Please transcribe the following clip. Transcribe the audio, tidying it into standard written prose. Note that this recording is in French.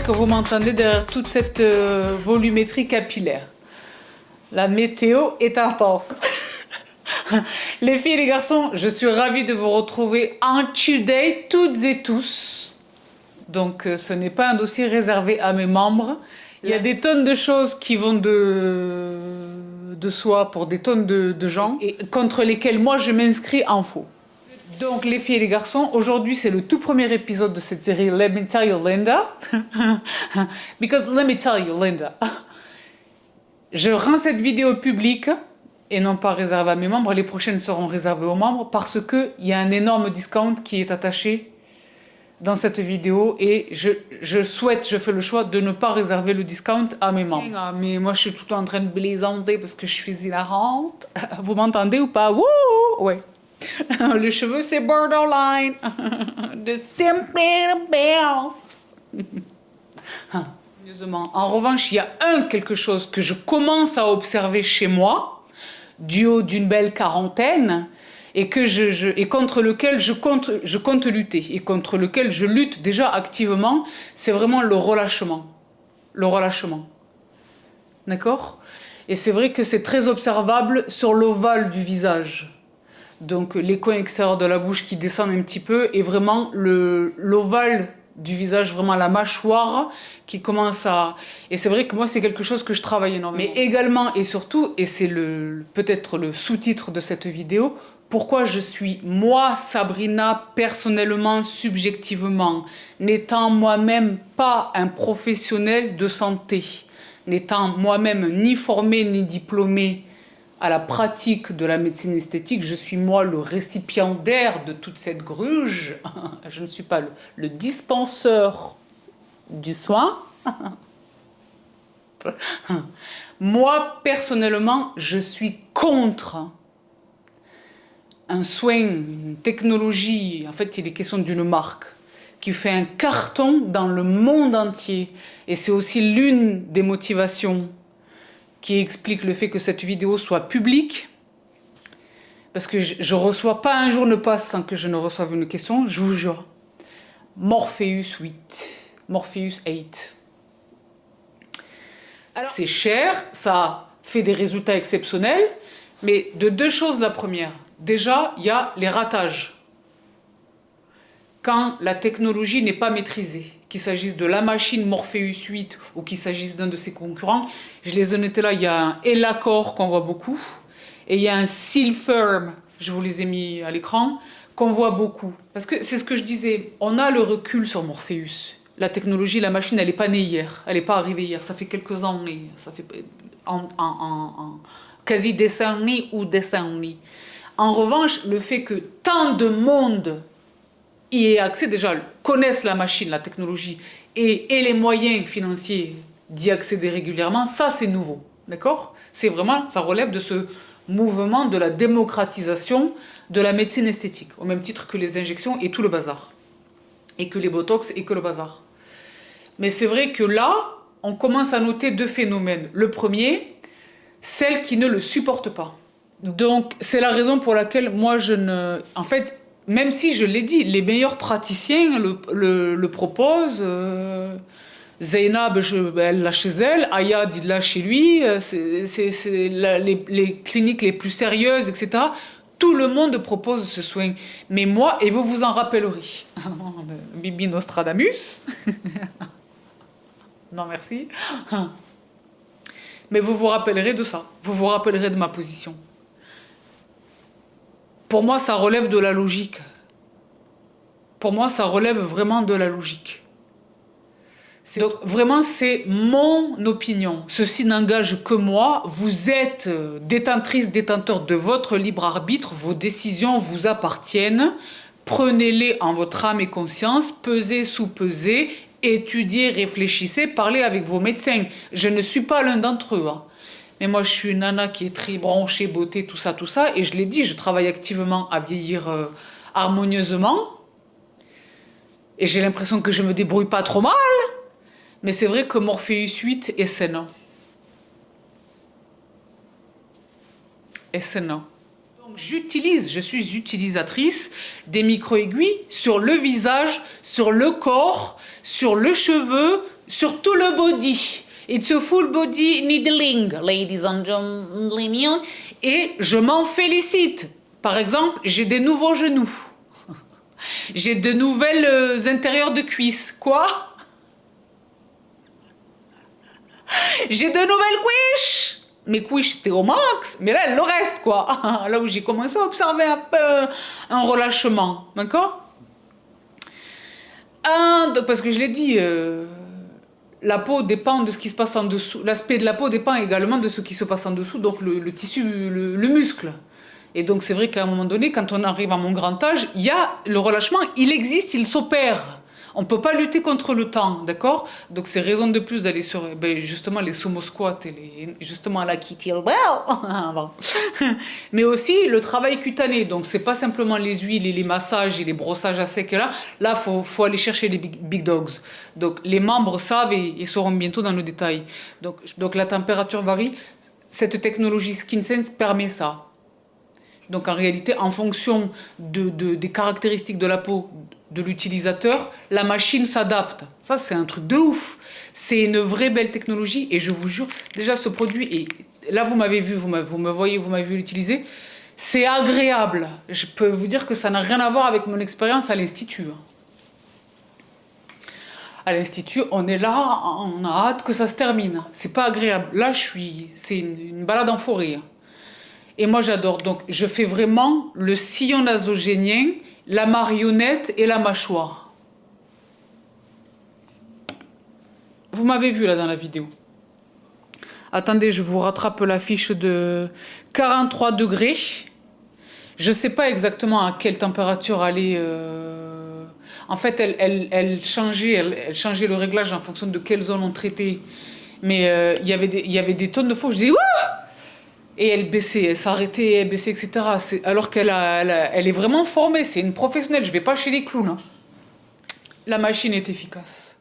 j'espère que vous m'entendez derrière toute cette volumétrie capillaire. La météo est intense. Les filles et les garçons, je suis ravie de vous retrouver en today, toutes et tous. Donc ce n'est pas un dossier réservé à mes membres. Il y a des tonnes de choses qui vont de soi pour des tonnes de gens et contre lesquelles moi je m'inscris en faux. Donc les filles et les garçons, aujourd'hui c'est le tout premier épisode de cette série Let me tell you Linda. Because let me tell you Linda. Je rends cette vidéo publique et non pas réservée à mes membres. Les prochaines seront réservées aux membres parce qu'il y a un énorme discount qui est attaché dans cette vidéo et je fais le choix de ne pas réserver le discount à mes membres. Ah, mais moi je suis tout le temps en train de blaisanter parce que je suis hilarante. Vous m'entendez ou pas? Wouh! Ouais. Le cheveu c'est borderline. The simply the best. En revanche, il y a quelque chose que je commence à observer chez moi, du haut d'une belle quarantaine, et contre lequel je compte lutter, et contre lequel je lutte déjà activement, c'est vraiment le relâchement. Le relâchement. D'accord? Et c'est vrai que c'est très observable sur l'ovale du visage. Donc les coins extérieurs de la bouche qui descendent un petit peu, et vraiment l'ovale du visage, vraiment la mâchoire qui commence à... Et c'est vrai que moi, c'est quelque chose que je travaille énormément. Mais également et surtout, et c'est peut-être le sous-titre de cette vidéo, pourquoi je suis, moi, Sabrina, personnellement, subjectivement, n'étant moi-même pas un professionnel de santé, n'étant moi-même ni formée ni diplômée à la pratique de la médecine esthétique, je suis moi le récipiendaire de toute cette gruge. Je ne suis pas le dispenseur du soin. Moi, personnellement, je suis contre un soin, une technologie, en fait, il est question d'une marque qui fait un carton dans le monde entier. Et c'est aussi l'une des motivations qui explique le fait que cette vidéo soit publique. Parce que je reçois pas un jour ne passe sans que je ne reçoive une question, je vous jure. Morpheus 8. Morpheus 8. C'est cher, ça fait des résultats exceptionnels, mais de deux choses la première. Déjà, il y a les ratages. Quand la technologie n'est pas maîtrisée, qu'il s'agisse de la machine Morpheus 8 ou qu'il s'agisse d'un de ses concurrents, je les ai notés là, il y a un Elacor qu'on voit beaucoup, et il y a un Silfirm, je vous les ai mis à l'écran, qu'on voit beaucoup. Parce que c'est ce que je disais, on a le recul sur Morpheus. La technologie, la machine, elle n'est pas née hier, elle n'est pas arrivée hier, ça fait quelques années, ça fait en quasi décennies ou décennies. En revanche, le fait que tant de monde y ait accès, déjà, connaissent la machine, la technologie, et les moyens financiers d'y accéder régulièrement, ça c'est nouveau, d'accord? C'est vraiment, ça relève de ce mouvement de la démocratisation de la médecine esthétique, au même titre que les injections et tout le bazar, et que les botox et que le bazar. Mais c'est vrai que là, on commence à noter deux phénomènes. Le premier, celles qui ne le supportent pas. Donc, c'est la raison pour laquelle moi je ne... En fait, même si je l'ai dit, les meilleurs praticiens le proposent. Zainab, elle l'a chez elle, Ayad, il l'a chez lui. Les cliniques les plus sérieuses, etc. Tout le monde propose ce soin. Mais moi, et vous vous en rappellerez, Bibi Nostradamus. Non, merci. Mais vous vous rappellerez de ça. Vous vous rappellerez de ma position. Pour moi, ça relève de la logique. Pour moi, ça relève vraiment de la logique. Donc, vraiment, c'est mon opinion. Ceci n'engage que moi. Vous êtes détentrice, détenteur de votre libre arbitre. Vos décisions vous appartiennent. Prenez-les en votre âme et conscience. Pesez, sous-pesez. Étudiez, réfléchissez. Parlez avec vos médecins. Je ne suis pas l'un d'entre eux. Hein. Mais moi, je suis une nana qui est très branchée, beauté, tout ça. Et je l'ai dit, je travaille activement à vieillir harmonieusement. Et j'ai l'impression que je me débrouille pas trop mal. Mais c'est vrai que Morpheus 8 est sain. Et sain. Donc je suis utilisatrice des micro-aiguilles sur le visage, sur le corps, sur le cheveu, sur tout le body. It's a full body needling, ladies and gentlemen. Et je m'en félicite. Par exemple, j'ai des nouveaux genoux. J'ai de nouvelles intérieurs de cuisses. Quoi? J'ai de nouvelles couches. Mes couches étaient au max, mais là, le reste, quoi. Là où j'ai commencé à observer un peu un relâchement. D'accord? Parce que je l'ai dit, la peau dépend de ce qui se passe en dessous. L'aspect de la peau dépend également de ce qui se passe en dessous, donc le tissu, le muscle. Et donc c'est vrai qu'à un moment donné, quand on arrive à mon grand âge, il y a le relâchement, il existe, il s'opère. On ne peut pas lutter contre le temps, d'accord? Donc c'est raison de plus d'aller sur justement les sumo squats et justement la kettlebell. Mais aussi le travail cutané. Donc c'est pas simplement les huiles et les massages et les brossages à sec là. Là, faut aller chercher les big dogs. Donc les membres savent et seront bientôt dans le détail. Donc la température varie. Cette technologie SkinSense permet ça. Donc en réalité, en fonction des caractéristiques de la peau de l'utilisateur, la machine s'adapte. Ça, c'est un truc de ouf. C'est une vraie belle technologie et je vous jure, déjà ce produit, et là vous m'avez vu, vous me voyez, vous m'avez vu l'utiliser, c'est agréable. Je peux vous dire que ça n'a rien à voir avec mon expérience à l'Institut. À l'Institut, on est là, on a hâte que ça se termine. C'est pas agréable. Là, c'est une balade en forêt. Et moi, j'adore. Donc, je fais vraiment le sillon nasogénien, la marionnette et la mâchoire. Vous m'avez vu là dans la vidéo. Attendez, je vous rattrape la fiche de 43 degrés. Je ne sais pas exactement à quelle température aller. En fait, elle changeait le réglage en fonction de quelle zone on traitait. Mais il y avait des tonnes de fois où je disais ouah! Et elle baissait, elle s'arrêtait, elle baissait, etc. Alors elle est vraiment formée, c'est une professionnelle, je ne vais pas chez les clowns. Hein. La machine est efficace.